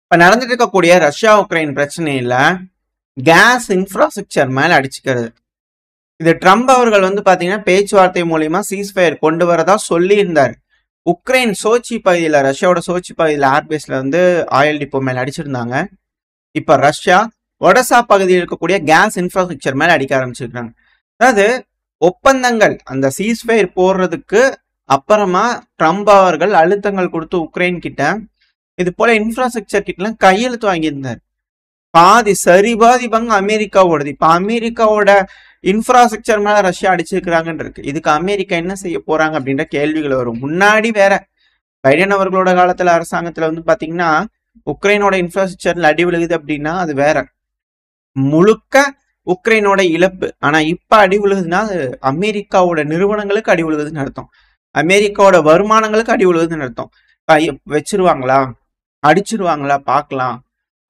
இப்ப நடந்துட்டு இருக்கக்கூடிய ரஷ்யா உக்ரைன் பிரச்சனையில கேஸ் இன்ஃப்ராஸ்ட்ரக்சர் மேல அடிச்சுக்கிறது. இது ட்ரம்ப் அவர்கள் பாத்தீங்கன்னா பேச்சுவார்த்தை மூலியமா சீஸ்ஃபயர் கொண்டு வரதா சொல்லி இருந்தார். உக்ரைன் சோச்சி பகுதியில, ரஷ்யாவோட சோச்சி பகுதியில ஏர்பேஸ்ல ஆயில் டிப்போ மேல அடிச்சிருந்தாங்க. இப்ப ரஷ்யா ஒடசா பகுதியில் இருக்கக்கூடிய கேஸ் இன்ஃப்ராஸ்ட்ரக்சர் மேல அடிக்க ஆரம்பிச்சிருக்காங்க. அதாவது ஒப்பந்தங்கள் அந்த சீஸ்ஃபயர் போடுறதுக்கு அப்புறமா ட்ரம்ப் அவர்கள் அழுத்தங்கள் கொடுத்து உக்ரைன் கிட்ட இது போல இன்ஃப்ராஸ்ட்ரக்சர் கிட்டலாம் கையெழுத்து வாங்கியிருந்தார். பாதி சரிபாதி பங்கு அமெரிக்காவோடது. இப்ப அமெரிக்காவோட இன்ஃப்ராஸ்ட்ரக்சர் மேல ரஷ்யா அடிச்சிருக்கிறாங்கன்னு இருக்கு. இதுக்கு அமெரிக்கா என்ன செய்ய போறாங்க அப்படின்ற கேள்விகள் வரும். முன்னாடி வேற பைடன் அவர்களோட காலத்துல அரசாங்கத்துல பாத்தீங்கன்னா உக்ரைனோட இன்ஃப்ராஸ்ட்ரக்சர்ல அடி விழுகுது அப்படின்னா அது வேற, முழுக்க உக்ரைனோட இழப்பு. ஆனா இப்ப அடி விழுகுதுன்னா அது அமெரிக்காவோட நிறுவனங்களுக்கு அடி விழுகுதுன்னு அர்த்தம், அமெரிக்காவோட வருமானங்களுக்கு அடி விழுகுதுன்னு அர்த்தம். வச்சிருவாங்களா, அடிச்சிருவாங்களா பார்க்கலாம்,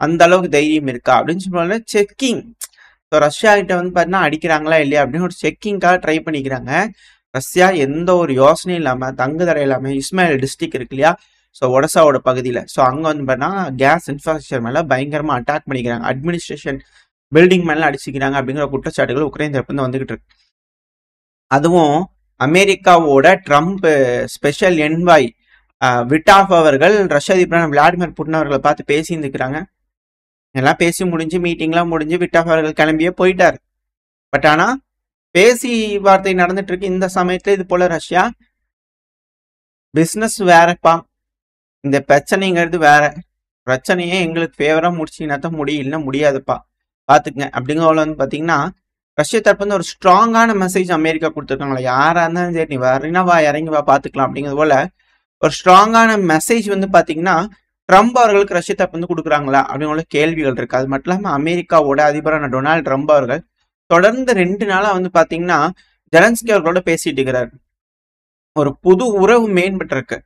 அந்த அளவுக்கு தைரியம் இருக்கா அப்படின்னு சொல்லுவாங்க. செக்கிங். ரஷ்யா கிட்ட பாத்தீங்கன்னா அடிக்கிறாங்களா இல்லையா அப்படின்னு ஒரு செக்கிங்காக ட்ரை பண்ணிக்கிறாங்க. ரஷ்யா எந்த ஒரு யோசனையும் இல்லாம, தங்குதடை இல்லாம, இஸ்மாயில் டிஸ்ட்ரிக்ட் இருக்கு இல்லையா, ஸோ ஒடசாவோட பகுதியில, ஸோ அங்க பார்த்தீங்கன்னா கேஸ் இன்ஃப்ராஸ்ட்ரக்சர் மேல பயங்கரமா அட்டாக் பண்ணிக்கிறாங்க. அட்மினிஸ்ட்ரேஷன் பில்டிங் மேல அடிச்சுக்கிறாங்க அப்படிங்கிற குற்றச்சாட்டுகள் உக்ரைன் தரப்பு வந்துகிட்டு இருக்கு. அதுவும் அமெரிக்காவோட ட்ரம்ப் ஸ்பெஷல் என்வாய் விட்டாஃப் அவர்கள் ரஷ்ய அதிபரான விளாடிமிர் புட்டின் அவர்களை பார்த்து பேசி இருந்துக்கிறாங்க. எல்லாம் பேசி முடிஞ்சு, மீட்டிங்லாம் முடிஞ்சு விட்டாஃப் அவர்கள் கிளம்பியே போயிட்டார். பட் ஆனா பேசி வார்த்தை நடந்துட்டு இருக்கு. இந்த சமயத்துல இது போல ரஷ்யா பிசினஸ் வேறப்பா, இந்த பிரச்சனைங்கிறது வேற, பிரச்சனையே எங்களுக்கு ஃபேவரா முடிச்சுன்னா தான் முடியும், இல்லைன்னா முடியாதுப்பா பாத்துக்குங்க அப்படிங்கிற பாத்தீங்கன்னா ரஷ்யா தரப்பு ஒரு ஸ்ட்ராங்கான மெசேஜ் அமெரிக்கா கொடுத்துருக்காங்களா, யாரா இருந்தாலும் சரி நீ வரீங்கன்னா வா, இறங்கி வா பாத்துக்கலாம் அப்படிங்கிறது போல ஒரு ஸ்ட்ராங்கான மெசேஜ் பாத்தீங்கன்னா ட்ரம்ப் அவர்களுக்கு ரஷ்யா தரப்பு கொடுக்குறாங்களா அப்படிங்கிற கேள்விகள் இருக்கு. அது மட்டும் இல்லாம அமெரிக்காவோட அதிபரான டொனால்டு ட்ரம்ப் அவர்கள் தொடர்ந்து 2 நாளா பாத்தீங்கன்னா ஜெலன்ஸ்கி அவர்களோட பேசிட்டு இருக்கிறார். ஒரு புது உறவு மேம்பட்டு இருக்கு.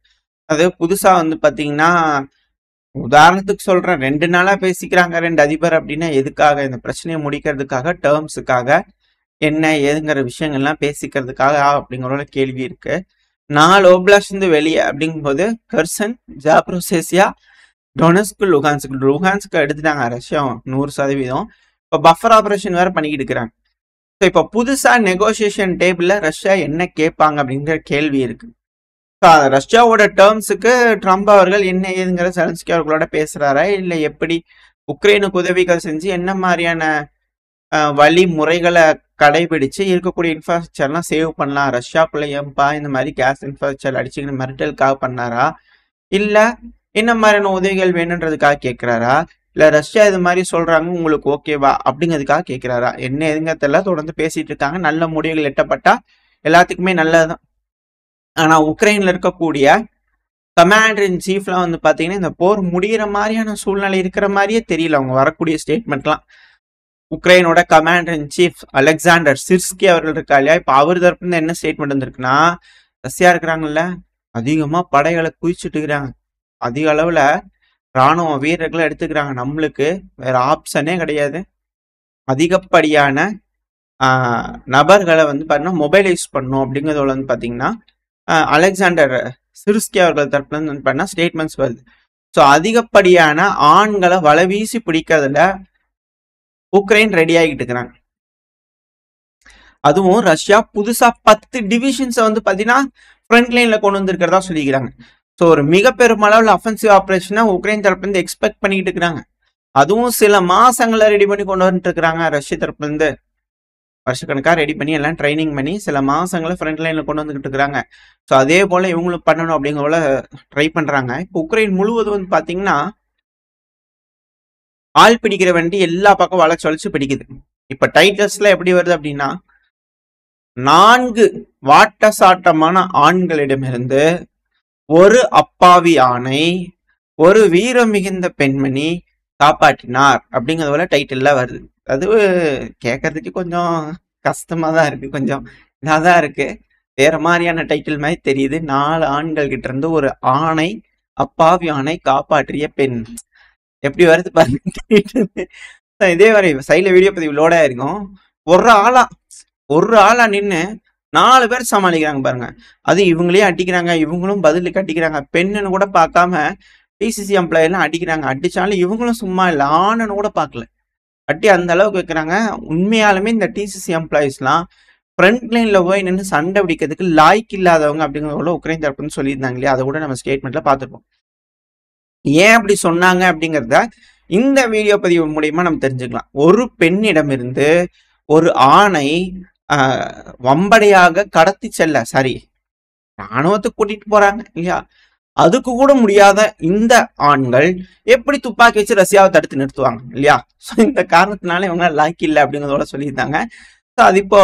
அது புதுசா பாத்தீங்கன்னா உதாரணத்துக்கு சொல்றேன், 2 நாளா பேசிக்கிறாங்க 2 அதிபர் அப்படின்னா எதுக்காக, இந்த பிரச்சனையை முடிக்கிறதுக்காக, டேர்ம்ஸுக்காக, என்ன ஏதுங்கிற விஷயங்கள்லாம் பேசிக்கிறதுக்காக அப்படிங்கிற கேள்வி இருக்கு. 4 ஓப்லாஸ்ட் வெளியே அப்படிங்கும்போது கர்சன், ஜாப்ரோசேசியா, டொனஸ்க், லுகான்ஸ்க்கு எடுத்துட்டாங்க ரஷ்யா 100%. இப்போ பஃபர் ஆபரேஷன் வேற பண்ணிக்கிட்டு இருக்கிறாங்க. ஸோ இப்போ புதுசா நெகோசியேஷன் டேபிள்ல ரஷ்யா என்ன கேட்பாங்க அப்படிங்கிற கேள்வி இருக்கு. ரஷ்யாவோட டேர்ம்ஸுக்கு ட்ரம்ப் அவர்கள் என்ன ஏதுங்கிற ஜெலன்ஸ்கி அவர்களோட பேசுறாரா, இல்லை எப்படி உக்ரைனுக்கு உதவிகள் செஞ்சு என்ன மாதிரியான வழிமுறைகளை கடைபிடிச்சு இருக்கக்கூடிய இன்ஃப்ராஸ்ட்ரக்சர்லாம் சேவ் பண்ணலாம், ரஷ்யாக்குள்ள ஏன்பா இந்த மாதிரி கேஸ் இன்ஃப்ராஸ்ட்ரக்சர் அடிச்சுக்கிற மிரட்டலுக்காக பண்ணாரா, இல்ல என்ன மாதிரியான உதவிகள் வேணுன்றதுக்காக கேட்கிறாரா, இல்ல ரஷ்யா இது மாதிரி சொல்றாங்க உங்களுக்கு ஓகேவா அப்படிங்கிறதுக்காக கேட்கிறாரா, என்ன எதுங்கிறதெல்லாம் தொடர்ந்து பேசிட்டு இருக்காங்க. நல்ல முடிவுகள் எட்டப்பட்டா எல்லாத்துக்குமே நல்லதுதான். ஆனா உக்ரைன்ல இருக்கக்கூடிய கமாண்டர் இன் சீஃப்லாம் பாத்தீங்கன்னா இந்த போர் முடிகிற மாதிரியான சூழ்நிலை இருக்கிற மாதிரியே தெரியல அவங்க வரக்கூடிய ஸ்டேட்மெண்ட்லாம். உக்ரைனோட commander in chief Alexander Syrskyi அவர்கள் இருக்கா இல்லையா, இப்ப அவர் தரப்புல என்ன ஸ்டேட்மெண்ட் வந்திருக்குன்னா, ரஷ்யா இருக்கிறாங்கல்ல அதிகமா படைகளை குவிச்சுட்டு இருக்கிறாங்க, அதிக அளவுல இராணுவ வீரர்களை எடுத்துக்கிறாங்க, நம்மளுக்கு வேற ஆப்ஷனே கிடையாது, அதிகப்படியான நபர்களை பாத்தீங்கன்னா மொபைலைஸ் பண்ணும் அப்படிங்கிறதோட பாத்தீங்கன்னா அலெக்சாண்டர் சிர்ஸ்கி அவர்கள் தரப்புல பண்ண ஸ்டேட்மெண்ட்ஸ் வருது. ஸோ அதிகப்படியான ஆண்களை வலைவீசி பிடிக்கிறதுல உக்ரைன் ரெடி ஆகிட்டு இருக்கிறாங்க. அதுவும் ரஷ்யா புதுசா 10 டிவிஷன்ஸை பாத்தீங்கன்னா ஃப்ரண்ட் லைன்ல கொண்டு வந்திருக்கிறதா சொல்லிக்கிறாங்க. ஸோ ஒரு மிக பெருமளவில் அஃபென்சிவ் ஆப்ரேஷனை உக்ரைன் தரப்புல எக்ஸ்பெக்ட் பண்ணிட்டு இருக்கிறாங்க. அதுவும் சில மாசங்களை ரெடி பண்ணி கொண்டு வந்துட்டு இருக்கிறாங்க. ரஷ்ய தரப்புல வருஷக்கணக்காக ரெடி பண்ணி எல்லாம் ட்ரைனிங் பண்ணி சில மாசங்களை ஃப்ரண்ட் லைன்ல கொண்டு வந்துகிட்டு இருக்கிறாங்க. ஸோ அதே போல இவங்களும் பண்ணணும் அப்படிங்கிற போல ட்ரை பண்றாங்க. இப்போ உக்ரைன் முழுவதும் பாத்தீங்கன்னா ஆள் பிடிக்கிற வண்டி எல்லா பக்கம் வளைச்சு பிடிக்குது. இப்ப டைட்டல்ஸ்ல எப்படி வருது அப்படின்னா, 4 வாட்டசாட்டமான ஆண்களிடமிருந்து ஒரு அப்பாவி ஆணை ஒரு வீரம் மிகுந்த பெண்மணி காப்பாற்றினார் அப்படிங்கிறது போல டைட்டில்லாம் வருது. அது கேட்கறதுக்கு கொஞ்சம் கஷ்டமா தான் இருக்கு, கொஞ்சம் இதாதான் இருக்கு, வேற மாதிரியான டைட்டில் மாதிரி தெரியுது. 4 ஆண்கள் கிட்ட இருந்து ஒரு ஆணை, அப்பாவி ஆணை காப்பாற்றிய பெண், எப்படி வருது பாருங்க. இதே வரை சைட்ல வீடியோ பதிவு லோடா இருக்கும். ஒரு ஆளா நின்று 4 பேர் சமாளிக்கிறாங்க பாருங்க. அது இவங்களையும் அடிக்கிறாங்க, இவங்களும் பதிலுக்கு அடிக்கிறாங்க. பெண்ணுன்னு கூட பார்க்காம டிசிசி எம்ப்ளாயெல்லாம் அடிக்கிறாங்க. அடிச்சாலும் இவங்களும் சும்மா இல்லை, ஆனன்னு கூட பார்க்கல, அடி அந்த அளவுக்கு வைக்கிறாங்க. உண்மையாலுமே இந்த டிசிசி எம்ப்ளாயிஸ்லாம் ஃப்ரண்ட் லைன்ல போய் நின்று சண்டை பிடிக்கிறதுக்கு லாய்க்கு இல்லாதவங்க அப்படிங்கிறத உக்ரைன் தரப்புன்னு சொல்லியிருந்தாங்க இல்லையா, அதை கூட நம்ம ஸ்டேட்மெண்ட்ல பார்த்துருப்போம். ஏன் அப்படி சொன்னாங்க அப்படிங்கிறத இந்த வீடியோ பதிவு மூலியமா நம்ம தெரிஞ்சுக்கலாம். ஒரு பெண்ணிடமிருந்து ஒரு ஆணை வம்படையாக கடத்தி செல்ல, சாரி ராணுவத்துக்கு கூட்டிட்டு போறாங்க இல்லையா, அதுக்கு கூட முடியாத இந்த ஆண்கள் எப்படி துப்பாக்கி வச்சு ரஷ்யாவை தடுத்து நிறுத்துவாங்க இல்லையா. ஸோ இந்த காரணத்தினால இவங்க லாய்க்கு இல்லை அப்படிங்கிறதோட சொல்லியிருந்தாங்க. ஸோ அது இப்போ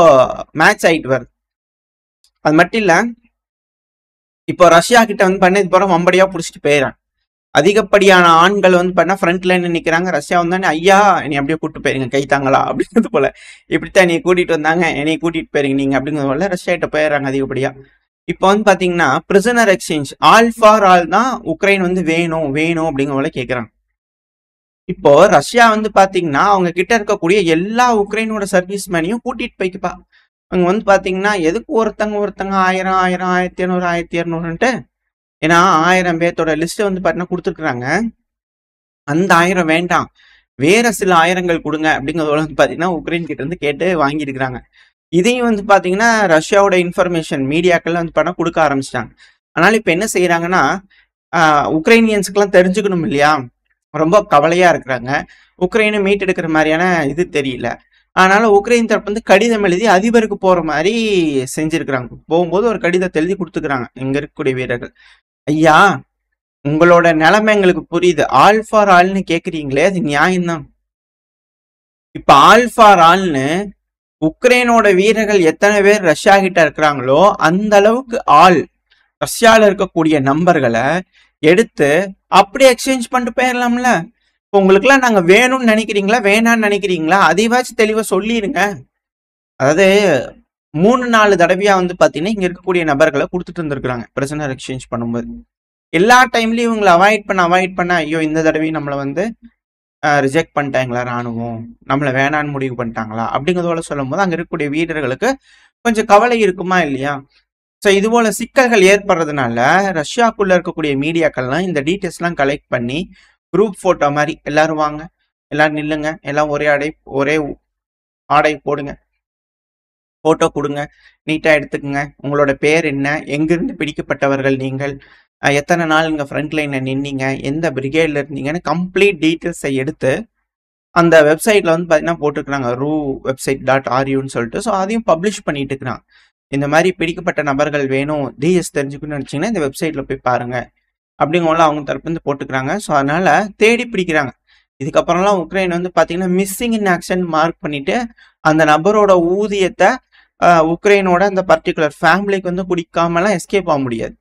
மேட்ச் ஆயிட்டு வருது. அது மட்டும் இல்ல, இப்போ ரஷ்யா கிட்ட வந்து பண்ணது போற வம்படியா பிடிச்சிட்டு போயிடறாங்க. அதிகப்படியான ஆண்கள் வந்து பண்ணா ஃப்ரண்ட் லைன்ல நிக்கிறாங்க. ரஷ்யா வந்தானே ஐயா என்னை அப்படியே கூட்டு போயிருங்க கைத்தாங்களா அப்படிங்கிறது போல, இப்படித்தான் என்னை கூட்டிட்டு வந்தாங்க, என்னை கூட்டிட்டு போயிருங்க நீங்க அப்படிங்கிறது போல ரஷ்யா கிட்ட போயிடுறாங்க அதிகப்படியா. இப்போ வந்து பாத்தீங்கன்னா prisoner exchange all for all தான் உக்ரைன் வந்து வேணும் வேணும் அப்படிங்கிற போல கேட்கறாங்க. இப்போ ரஷ்யா வந்து பாத்தீங்கன்னா அவங்க கிட்ட இருக்கக்கூடிய எல்லா உக்ரைனோட சர்வீஸ் மேனையும் கூட்டிட்டு போய்க்குப்பா. அவங்க வந்து பாத்தீங்கன்னா எதுக்கு ஒருத்தங்க 1000 1000 1500 1200ன்ட்டு, ஏன்னா 1000 பேர்த்தோட லிஸ்ட் வந்து பாத்தீங்கன்னா கொடுத்துருக்குறாங்க. அந்த 1000 வேண்டாம், வேற சில ஆயிரங்கள் கொடுங்க அப்படிங்கிறதோட வந்து பாத்தீங்கன்னா உக்ரைன் கிட்ட இருந்து கேட்டு வாங்கியிருக்கிறாங்க. இதையும் வந்து பாத்தீங்கன்னா ரஷ்யாவோட இன்ஃபர்மேஷன் மீடியாக்கள்லாம் வந்து படம் கொடுக்க ஆரம்பிச்சிட்டாங்க. அதனால இப்ப என்ன செய்யறாங்கன்னா, உக்ரைனியன்ஸுக்கெல்லாம் தெரிஞ்சுக்கணும் இல்லையா, ரொம்ப கவலையா இருக்கிறாங்க. உக்ரைனை மீட்டெடுக்கிற மாதிரியான இது தெரியல. அதனால உக்ரைன் தரப்பு வந்து கடிதம் எழுதி அதிபருக்கு போற மாதிரி செஞ்சிருக்கிறாங்க. போகும்போது ஒரு கடிதத்தை எழுதி கொடுத்துக்கிறாங்க இங்க இருக்கக்கூடிய வீரர்கள். ஐயா உங்களோட நிலைமை எங்களுக்கு புரியுது, ஆல் ஃபார் ஆல்னு கேக்குறீங்களே அது நியாயம்தான். இப்ப ஆல் ஃபார் ஆல்னு உக்ரைனோட வீரர்கள் எத்தனை பேர் ரஷ்யா கிட்ட இருக்கிறாங்களோ அந்த அளவுக்கு ஆள் ரஷ்யால இருக்கக்கூடிய நம்பர்களை எடுத்து அப்படியே எக்ஸ்சேஞ்ச் பண்ணிட்டு போயிடலாம்ல. இப்போ உங்களுக்கு எல்லாம் நாங்க வேணும்னு நினைக்கிறீங்களா வேணான்னு நினைக்கிறீங்களா, அதைவாச்சும் தெளிவா சொல்லிடுங்க. அதாவது 3-4 தடவையா வந்து பாத்தீங்கன்னா இங்க இருக்கக்கூடிய நபர்களை கொடுத்துட்டு இருந்திருக்கிறாங்க பிரிசனர் எக்ஸ்சேஞ்ச் பண்ணும்போது. எல்லா டைம்லயும் இவங்களை அவாய்ட் பண்ண ஐயோ இந்த தடவையும் நம்மளை வந்து ரிஜெக்ட் பண்ணிட்டாங்களா ராணுவம், நம்மளை வேணான்னு முடிவு பண்ணிட்டாங்களா அப்படிங்கிறதோட சொல்லும் போது அங்க இருக்கக்கூடிய வீரர்களுக்கு கொஞ்சம் கவலை இருக்குமா இல்லையா. ஸோ இது போல சிக்கல்கள் ஏற்படுறதுனால ரஷ்யாக்குள்ள இருக்கக்கூடிய மீடியாக்கள்லாம் இந்த டீட்டெயில்ஸ் எல்லாம் கலெக்ட் பண்ணி குரூப் போட்டோ மாதிரி எல்லாரும் வாங்க, எல்லாரும் நில்லுங்க, எல்லாம் ஒரே ஆடை போடுங்க, போட்டோ கொடுங்க, நீட்டா எடுத்துக்கங்க, உங்களோட பேர் என்ன, எங்கிருந்து பிடிக்கப்பட்டவர்கள் நீங்கள், எத்தனை நாள் இங்க ஃப்ரண்ட் லைன்ல நின்னீங்க, எந்த பிரிகேட்ல இருந்தீங்கன்னு கம்ப்ளீட் டீட்டெயில்ஸை எடுத்து அந்த வெப்சைட்ல வந்து பாத்தீங்கன்னா போட்டுருக்காங்க ru.website.ru சொல்லிட்டு. ஸோ அதையும் பப்ளிஷ் பண்ணிட்டு இருக்கிறாங்க. இந்த மாதிரி பிடிக்கப்பட்ட நபர்கள் வேணும் டிஎஸ் தெரிஞ்சுக்கணும்னு நினைச்சீங்கன்னா இந்த வெப்சைட்ல போய் பாருங்க அப்படிங்கல அவங்க தரப்பு வந்து போட்டுக்கிறாங்க. ஸோ அதனால தேடி பிடிக்கிறாங்க. இதுக்கப்புறம்லாம் உக்ரைன் வந்து பாத்தீங்கன்னா மிஸ்ஸிங் இன் ஆக்ஷன் மார்க் பண்ணிட்டு அந்த நபரோட ஊதியத்தை உக்ரைனோட அந்த பர்டிகுலர் ஃபேமிலிக்கு வந்து குடிக்காமலாம் எஸ்கேப் ஆக முடியாது.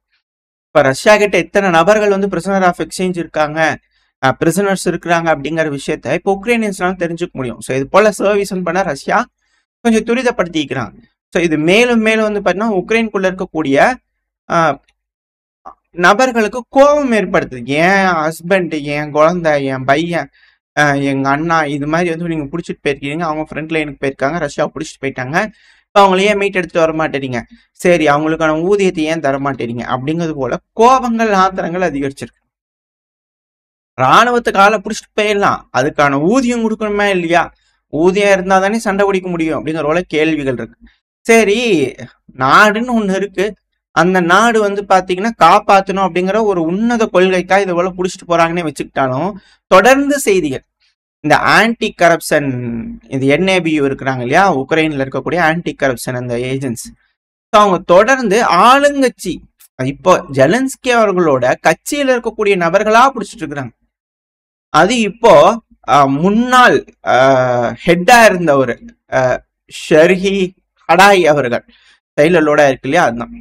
இப்ப ரஷ்யா கிட்ட எத்தனை நபர்கள் வந்து பிரிசனர் ஆஃப் எக்ஸ்சேஞ்ச் இருக்காங்க, பிரிசனர்ஸ் இருக்கிறாங்க அப்படிங்கிற விஷயத்த இப்போ உக்ரைனியன்ஸ்னால தெரிஞ்சுக்க முடியும். ஸோ இது போல சர்வீஸ் பண்ண ரஷ்யா கொஞ்சம் துரிதப்படுத்திக்கிறாங்க. ஸோ இது மேலும் மேலும் வந்து பார்த்தீங்கன்னா உக்ரைனுக்குள்ள இருக்கக்கூடிய நபர்களுக்கு கோபம் ஏற்படுத்துது. என் ஹஸ்பண்ட், என் குழந்தை, என் பையன், எங்க அண்ணா இது மாதிரி வந்து நீங்க பிடிச்சிட்டு போயிருக்கீங்க, அவங்க ஃப்ரண்ட் லைனுக்கு போயிருக்காங்க, ரஷ்யா பிடிச்சிட்டு போயிட்டாங்க, இப்போ அவங்கள ஏன் மீட் எடுத்துட்டு வர மாட்டேறீங்க, சரி அவங்களுக்கான ஊதியத்தை ஏன் தர மாட்டேறீங்க அப்படிங்கிறது போல கோபங்கள் ஆத்திரங்கள் அதிகரிச்சிருக்கு. ராணுவத்துக்கு ஆளை பிடிச்சிட்டு போயிடலாம், அதுக்கான ஊதியம் கொடுக்கணுமா இல்லையா, ஊதியம் இருந்தா தானே சண்டை பிடிக்க முடியும் அப்படிங்கிற போல கேள்விகள் இருக்கு. சரி நாடுன்னு ஒண்ணு இருக்கு, அந்த நாடு வந்து பாத்தீங்கன்னா காப்பாற்றணும் அப்படிங்கிற ஒரு உன்னத கொள்கைக்கா இது போல புடிச்சிட்டு போறாங்கன்னே வச்சுக்கிட்டாலும் தொடர்ந்து செய்திகள் இந்த ஆன்டி கரப்ஷன், இது NABU இருக்கிறாங்க இல்லையா, உக்ரைன்ல இருக்கக்கூடிய ஆன்டி கரப்ஷன் அந்த ஏஜென்சி, அவங்க தொடர்ந்து ஆளுங்கட்சி இப்போ ஜெலன்ஸ்கி அவர்களோட கட்சியில இருக்கக்கூடிய நபர்களா பிடிச்சிட்டு இருக்கிறாங்க. அது இப்போ முன்னாள் ஹெட்டா இருந்தவர் ஷெர்ஹி ஹடாய் அவர்கள் தைலலோட இருக்கு இல்லையா, அதுதான்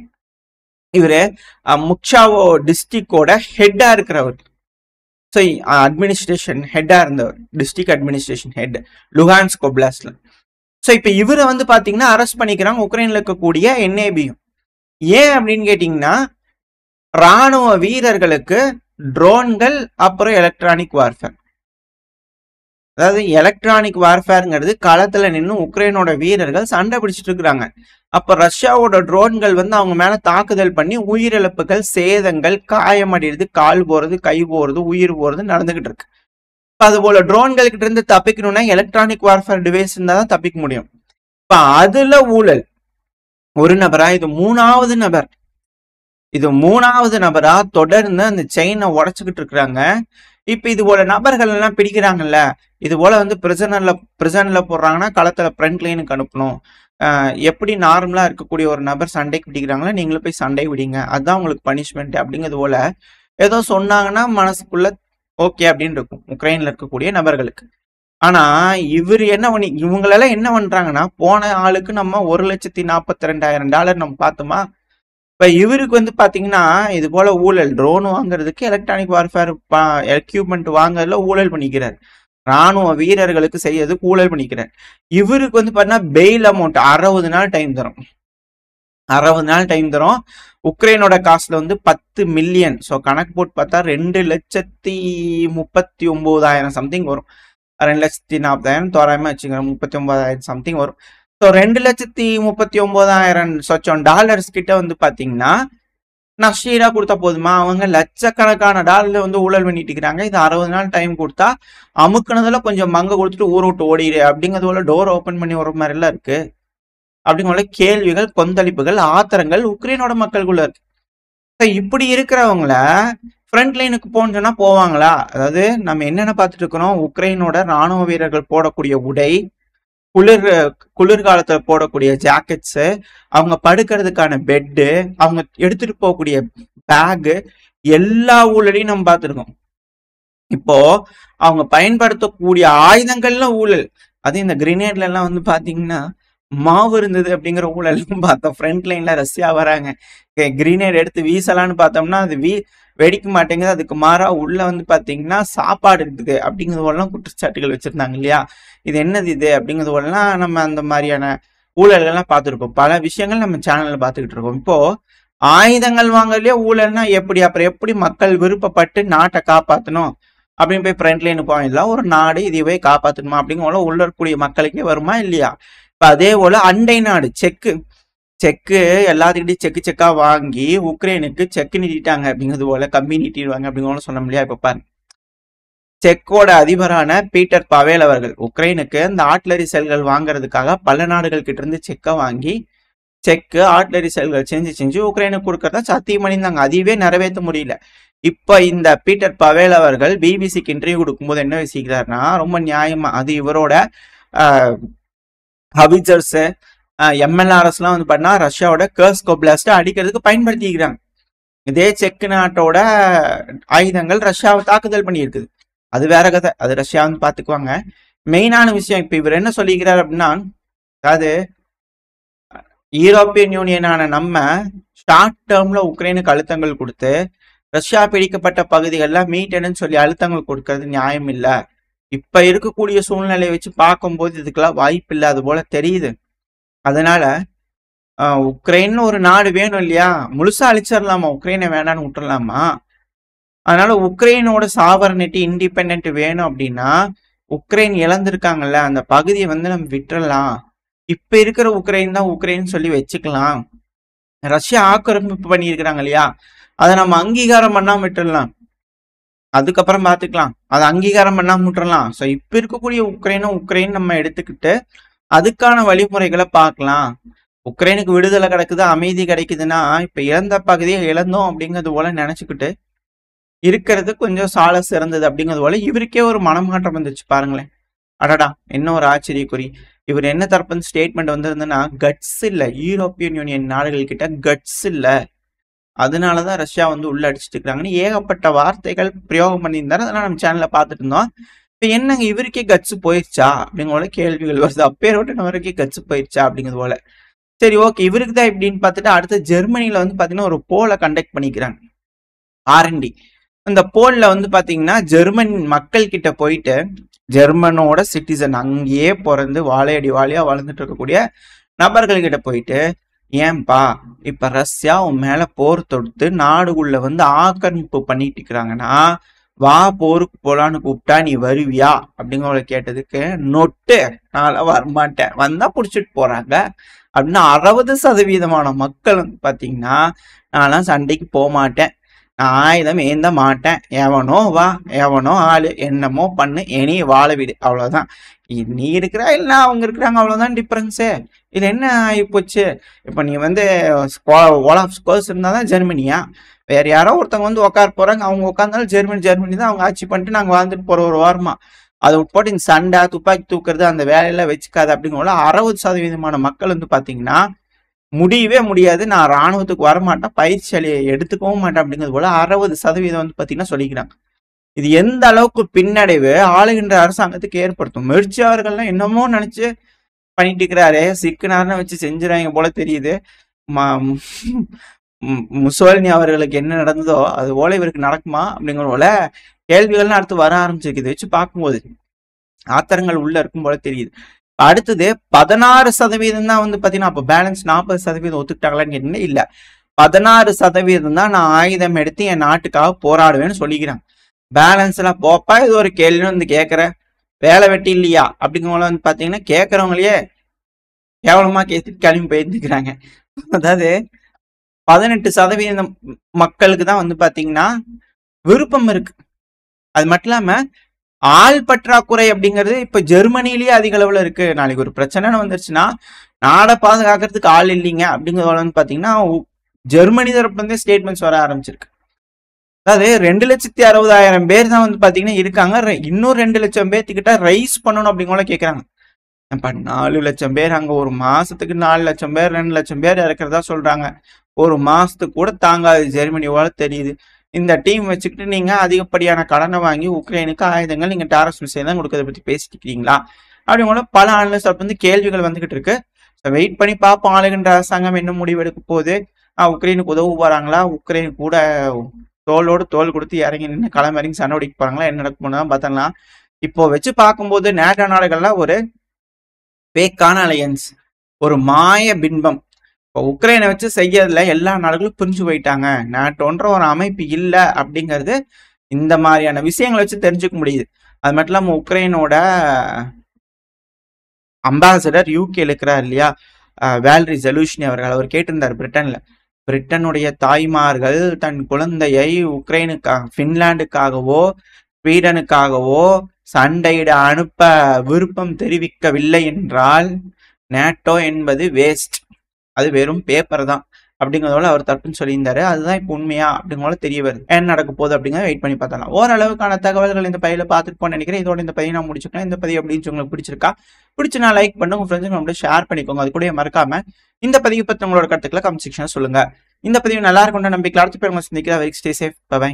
இவரு முக்ஷாவோ டிஸ்ட்ரிக்டோட ஹெட்டா இருக்கிறவர். ஸோ அட்மினிஸ்ட்ரேஷன் ஹெட்டா இருந்தவர், டிஸ்ட்ரிக்ட் அட்மினிஸ்ட்ரேஷன் ஹெட் லுஹான்ஸ்க் ஒப்லாஸ்ட்ல. ஸோ இப்போ இவரை வந்து பாத்தீங்கன்னா அரெஸ்ட் பண்ணிக்கிறாங்க உக்ரைன்ல இருக்கக்கூடிய NABU. ஏன் அப்படின்னு கேட்டீங்கன்னா ராணுவ வீரர்களுக்கு ட்ரோன்கள் அப்புறம் எலக்ட்ரானிக் வார்ஃபேர் அதாவது எலக்ட்ரானிக் வார்ஃபேருங்கிறது களத்துல நின்று உக்ரைனோட வீரர்கள் சண்டை பிடிச்சிட்டு இருக்கிறாங்க. அப்ப ரஷ்யாவோட ட்ரோன்கள் வந்து அவங்க மேல தாக்குதல் பண்ணி உயிரிழப்புகள், சேதங்கள், காயமடைறது, கால் போறது, கை போறது, உயிர் போறது நடந்துகிட்டு இருக்கு. அது போல ட்ரோன்கள் கிட்ட இருந்து தப்பிக்கணும்னா எலக்ட்ரானிக் வார்ஃபேர் டிவைஸ் இருந்தா தான் தப்பிக்க முடியும். இப்ப அதுல ஊழல் ஒரு நபரா, இது மூணாவது நபரா தொடர்ந்து அந்த செயினை உடைச்சுக்கிட்டு இருக்கிறாங்க. இப்ப இது போல நபர்கள் எல்லாம் பிடிக்கிறாங்கல்ல, இது போல வந்து பிரிசன்ல போடுறாங்கன்னா களத்துல ஃப்ரண்ட் லைனுக்கு அனுப்பணும். எப்படி நார்மலா இருக்கக்கூடிய ஒரு நபர் சண்டைக்கு பிடிக்கிறாங்களோ நீங்களும் போய் சண்டை விடுங்க, அதுதான் உங்களுக்கு பனிஷ்மெண்ட் அப்படிங்கிறது போல ஏதோ சொன்னாங்கன்னா மனசுக்குள்ள ஓகே அப்படின்னு இருக்கும் உக்ரைன்ல இருக்கக்கூடிய நபர்களுக்கு. ஆனா இவங்களெல்லாம் என்ன பண்றாங்கன்னா, போன ஆளுக்கு நம்ம $1,42,000 நம்ம பார்த்தோமா. இப்ப இவருக்கு வந்து பாத்தீங்கன்னா இது போல ஊழல், ட்ரோன் வாங்குறதுக்கு, எலக்ட்ரானிக் வார்ஃபேர் எக்யூப்மெண்ட் வாங்குறதுல ஊழல் பண்ணிக்கிறார். ராணுவ வீரர்களுக்கு செய்யறதுக்கு ஊழல் பண்ணிக்கிறார். இவருக்கு வந்து பாத்தீங்கன்னா பெயில் அமௌண்ட் 60 நாள் டைம் தரும். 60 நாள் டைம் தரும். உக்ரைனோட காசுல வந்து 10 மில்லியன். ஸோ கணக்கு போட்டு பார்த்தா 2,39,000 சம்திங் வரும். 2,40,000 தோராயமா வச்சுக்கிறோம், 39,000 சம்திங் வரும். ஸோ 2,39,000 சொச்சம் டாலர்ஸ் கிட்ட வந்து பாத்தீங்கன்னா நஷ்டீரா கொடுத்தா போதுமா? அவங்க லட்சக்கணக்கான டாலர்ல வந்து ஊழல் பண்ணிட்டு இருக்கிறாங்க. இது 60 நாள் டைம் கொடுத்தா அமுக்குனதுல கொஞ்சம் மங்க கொடுத்துட்டு ஊரை விட்டு ஓடிடு அப்படிங்கிறது போல டோர் ஓபன் பண்ணி வர மாதிரி எல்லாம் இருக்கு. அப்படிங்கிற கேள்விகள், கொந்தளிப்புகள், ஆத்திரங்கள் உக்ரைனோட மக்களுக்குள்ள இருக்கு. இப்படி இருக்கிறவங்கள ஃப்ரண்ட் லைனுக்கு போனா போவாங்களா? அதாவது நம்ம என்னென்ன பார்த்துட்டு இருக்கிறோம், உக்ரைனோட ராணுவ வீரர்கள் போடக்கூடிய உடை, குளிர்காலத்துல போடக்கூடிய ஜாக்கெட்ஸ், அவங்க படுக்கிறதுக்கான பெட்டு, அவங்க எடுத்துட்டு போகக்கூடிய பேகு, எல்லா ஊழலையும் நம்ம பார்த்துருக்கோம். இப்போ அவங்க பயன்படுத்தக்கூடிய ஆயுதங்கள்ல ஊழல். அது இந்த கிரினேட்ல எல்லாம் வந்து பாத்தீங்கன்னா மாவு இருந்தது அப்படிங்கிற ஊழலும் பார்த்தோம். ஃப்ரண்ட் லைன்ல ரஷ்யா வராங்க, கிரினேட் எடுத்து வீசலான்னு பார்த்தோம்னா அது வெடிக்க மாட்டேங்குது. அதுக்கு மாறா உள்ள வந்து பாத்தீங்கன்னா சாப்பாடு இருக்குது அப்படிங்கிறது போலாம் குற்றச்சாட்டுகள் வச்சிருந்தாங்க இல்லையா? இது என்னது இது அப்படிங்கிறது போலாம் நம்ம அந்த மாதிரியான ஊழல்கள்லாம் பார்த்துருக்கோம். பல விஷயங்கள் நம்ம சேனல்ல பார்த்துக்கிட்டு இருக்கோம். இப்போ ஆயுதங்கள் வாங்கலையே ஊழல்னா எப்படி? அப்புறம் எப்படி மக்கள் விருப்பப்பட்டு நாட்டை காப்பாற்றணும் அப்படின்னு போய் ஃப்ரண்ட் லைனு போயிடலாம்? ஒரு நாடு இதுவே காப்பாற்றணுமா அப்படிங்கிற உள்ள இருக்கக்கூடிய மக்களுக்கே வருமா இல்லையா? இப்ப அதே போல அண்டை நாடு செக்கு எல்லாத்துக்கிட்டையும் செக்கா வாங்கி உக்ரைனுக்கு செக்கு நீட்டிட்டாங்க அப்படிங்கிறது போல கம்பி நீட்டிடுவாங்க அப்படிங்கிற சொன்ன முடியா? இப்ப பாருங்க, செக்கோட அதிபரான பீட்டர் பவேல் அவர்கள் உக்ரைனுக்கு இந்த ஆர்ட்லரி செல்கள் வாங்குறதுக்காக பல நாடுகள் கிட்ட இருந்து செக்கை வாங்கி ஆர்ட்லரி செல்கள் செஞ்சு உக்ரைனுக்கு கொடுக்கறதா சத்தியம் பண்ணியிருந்தாங்க. அதுவே நிறைவேற்ற முடியல. இப்ப இந்த பீட்டர் பவேல் அவர்கள் பிபிசிக்கு இன்டர்வியூ கொடுக்கும்போது என்ன பேசிக்கிறாருன்னா, ரொம்ப நியாயமா அது இவரோட ஹவிச்சர்ஸ், எம்எல்ஆர்எஸ் எல்லாம் வந்து பண்ணா ரஷ்யாவோட கர்ஸ்கோ பிளாஸ்ட் அடிக்கிறதுக்கு பயன்படுத்திக்கிறாங்க. இதே செக் நாட்டோட ஆயுதங்கள் ரஷ்யாவை தாக்குதல் பண்ணியிருக்குது. அது வேற கதை, அது ரஷ்யா வந்து பாத்துக்குவாங்க. மெயினான விஷயம் இப்ப இவர் என்ன சொல்லிக்கிறார் அப்படின்னா, அதாவது யூரோப்பியன் யூனியனான நம்ம ஷார்ட் டேர்ம்ல உக்ரைனுக்கு அழுத்தங்கள் கொடுத்து ரஷ்யா பிடிக்கப்பட்ட பகுதிகள்லாம் மீட்டணும்னு சொல்லி அழுத்தங்கள் கொடுக்கறது நியாயம் இல்ல. இப்ப இருக்கக்கூடிய சூழ்நிலையை வச்சு பார்க்கும்போது இதுக்கெல்லாம் வாய்ப்பு இல்லை, அது போல தெரியுது. அதனால உக்ரைன் ஒரு நாடு வேணும் இல்லையா? முழுசா அழிச்சிடலாமா? உக்ரைனை வேணான்னு விட்டுறலாமா? அதனால உக்ரைனோட சாவர்னிட்டி, இண்டிபெண்ட் வேணும் அப்படின்னா உக்ரைன் இழந்திருக்காங்கல்ல அந்த பகுதியை வந்து நம்ம விட்டுறலாம். இப்ப இருக்கிற உக்ரைன் தான் உக்ரைன் சொல்லி வச்சுக்கலாம். ரஷ்யா ஆக்கிரமிப்பு பண்ணியிருக்கிறாங்க இல்லையா? அதை நம்ம அங்கீகாரம் பண்ணாம விட்டுடலாம், அதுக்கப்புறம் பார்த்துக்கலாம். அதை அங்கீகாரம் பண்ணாம விட்டுறலாம். ஸோ இப்ப இருக்கக்கூடிய உக்ரைன் நம்ம எடுத்துக்கிட்டு அதுக்கான வழிமுறைகளை பார்க்கலாம். உக்ரைனுக்கு விடுதலை கிடைக்குது, அமைதி கிடைக்குதுன்னா இப்ப இழந்த பகுதியை இழந்தோம் அப்படிங்கிறது போல நினைச்சுக்கிட்டு இருக்கிறது கொஞ்சம் சால சிறந்தது அப்படிங்கிறது போல இவருக்கே ஒரு மனமாற்றம் வந்துச்சு. பாருங்களேன், அடடா என்ன ஒரு ஆச்சரியக்குறி. இவர் என்ன தரப்பு ஸ்டேட்மெண்ட் வந்திருந்ததுன்னா, கட்ஸ் இல்ல, யூரோப்பியன் யூனியன் நாடுகள் கிட்ட கட்ஸ் இல்ல, அதனாலதான் ரஷ்யா வந்து உள்ள அடிச்சுட்டு இருக்கிறாங்கன்னு ஏகப்பட்ட வார்த்தைகள் பிரயோகம் பண்ணியிருந்தாரு. அதெல்லாம் நம்ம சேனல்ல பார்த்துட்டு இருந்தோம். இப்ப என்னங்க இவருக்கே கட்ஸ் போயிடுச்சா அப்படிங்கிற போல கேள்விகள் வருது. அப்பேரோட்டவருக்கே கட்ஸ் போயிடுச்சா அப்படிங்கிறது போல. சரி, ஓகே, இவருக்கு தான் இப்படின்னு பார்த்துட்டு அடுத்து ஜெர்மனில வந்து பாத்தீங்கன்னா ஒரு போலை கண்டக்ட் பண்ணிக்கிறாங்க, R&D. இந்த போல்ல வந்து பாத்தீங்கன்னா ஜெர்மன் மக்கள் கிட்ட போயிட்டு, ஜெர்மனோட சிட்டிசன் அங்கேயே பிறந்து வாழையா வளர்ந்துட்டு இருக்கக்கூடிய நபர்கள் கிட்ட போயிட்டு, ஏன்பா இப்ப ரஷ்யா உன் மேல போர் தொடுத்து நாடுக்குள்ள வந்து ஆக்கிரமிப்பு பண்ணிட்டு இருக்கிறாங்கன்னா வா போருக்கு போலான்னு கூப்பிட்டா நீ வருவியா அப்படிங்கிற கேட்டதுக்கு நொட்டு நான் வரமாட்டேன், வந்தா புடிச்சிட்டு போறாங்க அப்படின்னு 60% மக்கள் வந்து பாத்தீங்கன்னா நான்லாம் சண்டைக்கு போக மாட்டேன், நான் ஆயுதம் ஏந்த மாட்டேன், எவனோ வா எவனோ ஆளு என்னமோ பண்ணு இனி வாழ விடு அவ்வளவுதான். நீ இருக்கிறா இல்ல அவங்க இருக்கிறாங்க அவ்வளவுதான் டிஃபரன்ஸு. இது என்ன ஆகி போச்சு? இப்ப நீ வந்து ஓலாஃப் ஸ்கோர்ஸ் இருந்தாதான் ஜெர்மனியா? வேற யாரோ ஒருத்தவங்க வந்து உட்கார போறாங்க, அவங்க உட்காந்தாலும் ஜெர்மனி தான் அவங்க ஆட்சி பண்ணிட்டு நாங்க வாழ்ந்துட்டு போற ஒரு வாரமா. அதை விட்டு இந்த சண்டை துப்பாக்கி தூக்குறது அந்த வேலையெல்லாம் வச்சுக்காது அப்படிங்கிற 60% மக்கள் வந்து பாத்தீங்கன்னா முடியவே முடியாது, நான் ராணுவத்துக்கு வரமாட்டேன், பயிற்சி அலையை எடுத்துக்கவும் மாட்டேன் அப்படிங்கிறது போல 60% வந்து பாத்தீங்கன்னா சொல்லிக்கிறாங்க. இது எந்த அளவுக்கு பின்னடைவு ஆளுகின்ற அரசாங்கத்துக்கு ஏற்படுத்தும். மிர்ச்சி அவர்கள்லாம் என்னமோ நினைச்சு பண்ணிட்டு இருக்கிறாரு, சிக்குனாருன்னு வச்சு செஞ்சுறாங்க போல தெரியுது. முசோலினி அவர்களுக்கு என்ன நடந்ததோ அது போல இவருக்கு நடக்குமா அப்படிங்கிற போல கேள்விகள்லாம் அடுத்து வர ஆரம்பிச்சிருக்கு. வச்சு பார்க்கும்போது ஆத்திரங்கள் உள்ள இருக்கும் போல தெரியுது. அடுத்தது 16% தான் வந்து பாத்தீங்கன்னா அப்ப பேலன்ஸ் 40% ஒத்துக்கிட்டாங்களான்னு கேட்டீங்கன்னா இல்ல, 16% தான் நான் ஆயுதம் எடுத்து என் நாட்டுக்காக போராடுவேன்னு சொல்லிக்கிறாங்க. பேலன்ஸ் எல்லாம் போப்பா இது ஒரு கேள்வி வந்து கேட்கற வேலை வெட்டி இல்லையா அப்படிங்கிற வந்து பாத்தீங்கன்னா கேட்கறவங்களையே கேவலமா கேட்டு கிளம்பி போயிருந்துக்கிறாங்க. அதாவது 18% மக்களுக்கு தான் வந்து பாத்தீங்கன்னா விருப்பம் இருக்கு. அது மட்டும் இல்லாம ஆள் பற்றாக்குறை அப்படிங்கிறது இப்ப ஜெர்மனிலேயே அதிக அளவுல இருக்கு. நாளைக்கு ஒரு பிரச்சனைன்னு வந்துருச்சுன்னா நாடை பாதுகாக்கிறதுக்கு ஆள் இல்லைங்க அப்படிங்கிறத வந்து பாத்தீங்கன்னா ஜெர்மனி தரப்புல இருந்தே ஸ்டேட்மெண்ட்ஸ் வர ஆரம்பிச்சிருக்கு. அதாவது 2,60,000 பேர் தான் வந்து பாத்தீங்கன்னா இருக்காங்க, இன்னும் 2 லட்சம் பேர்த்துக்கிட்ட ரைஸ் பண்ணணும் அப்படிங்கிற கேட்கறாங்க. இப்ப 4 லட்சம் பேர் அங்க ஒரு மாசத்துக்கு 4 லட்சம் பேர் 2 லட்சம் பேர் இறக்குறதா சொல்றாங்க. ஒரு மாசத்துக்கு கூட தாங்காது ஜெர்மனியோட தெரியுது. இந்த டீம் வச்சுக்கிட்டு நீங்க அதிகப்படியான கடனை வாங்கி உக்ரைனுக்கு ஆயுதங்கள் நீங்க டாரஸ் மிசைல் தான் கொடுக்கறத பத்தி பேசிட்டு இருக்கீங்களா அப்படிங்கிற பல அனலிஸ்ட் வந்து கேள்விகள் வந்துகிட்டு இருக்கு. வெயிட் பண்ணி பார்ப்போம் ஆளுகின்ற அரசாங்கம் என்ன முடிவு எடுக்க போகுது. உக்ரைனுக்கு உதவு போறாங்களா, உக்ரைன் கூட தோளோடு தோல் கொடுத்து இறங்கி நின்று களமிறங்கி சண்டை பிடிக்க போறாங்களா, என்ன நடக்கும் தான் பார்த்தலாம். இப்போ வச்சு பார்க்கும்போது நேட்டோ நாடுகள்லாம் ஒரு பேக்கான அலையன்ஸ், ஒரு மாய பின்பம். இப்போ உக்ரைனை வச்சு செய்யறதுல எல்லா நாடுகளும் புரிஞ்சு போயிட்டாங்க, நாட்டோன்ற ஒரு அமைப்பு இல்லை அப்படிங்கிறது இந்த மாதிரியான விஷயங்களை வச்சு தெரிஞ்சுக்க முடியுது. அது மட்டும் இல்லாமல் உக்ரைனோட அம்பாசடர் யூகே இருக்கிறார் இல்லையா, வேலரி ஜெலூஷ்னி அவர்கள், அவர் கேட்டிருந்தார் பிரிட்டனுடைய தாய்மார்கள் தன் குழந்தையை உக்ரைனுக்காக பின்லாந்துக்காகவோ ஸ்வீடனுக்காகவோ சண்டையிட அனுப்ப விருப்பம் தெரிவிக்கவில்லை என்றால் நேட்டோ என்பது வேஸ்ட், அது வெறும் பேப்பர் தான் அப்படிங்கிறதோட அவர் தப்புன்னு சொல்லியிருந்தாரு. அதுதான் இப்போ உண்மையா அப்படிங்கிறத தெரிய வருது. என்ன நடக்க போகுது அப்படிங்கிறத வெயிட் பண்ணி பார்த்தலாம். ஓரளவுக்கான தகவல்கள் இந்த பதிவில் பார்த்துட்டு போன்னு நினைக்கிறேன். இதோட இந்த பதிவை நான் முடிச்சுக்கிறேன். இந்த பதிவு அப்படின்னு உங்களுக்கு பிடிச்சிருக்கா, பிடிச்சு நான் லைக் பண்ணுங்க, உங்க ஃப்ரெண்ட்ஸுக்கு நம்மளோட ஷேர் பண்ணிக்கோங்க. அது கூட மறக்காம இந்த பதிவு பற்றி உங்களோட கருத்துக்களை கமெண்ட் செக்ஷன்ல சொல்லுங்க. இந்த பதிவு நல்லா இருக்கும் நம்பிக்கை அடுத்த பேர் உங்களை சந்திக்கிறேன். Stay safe, by.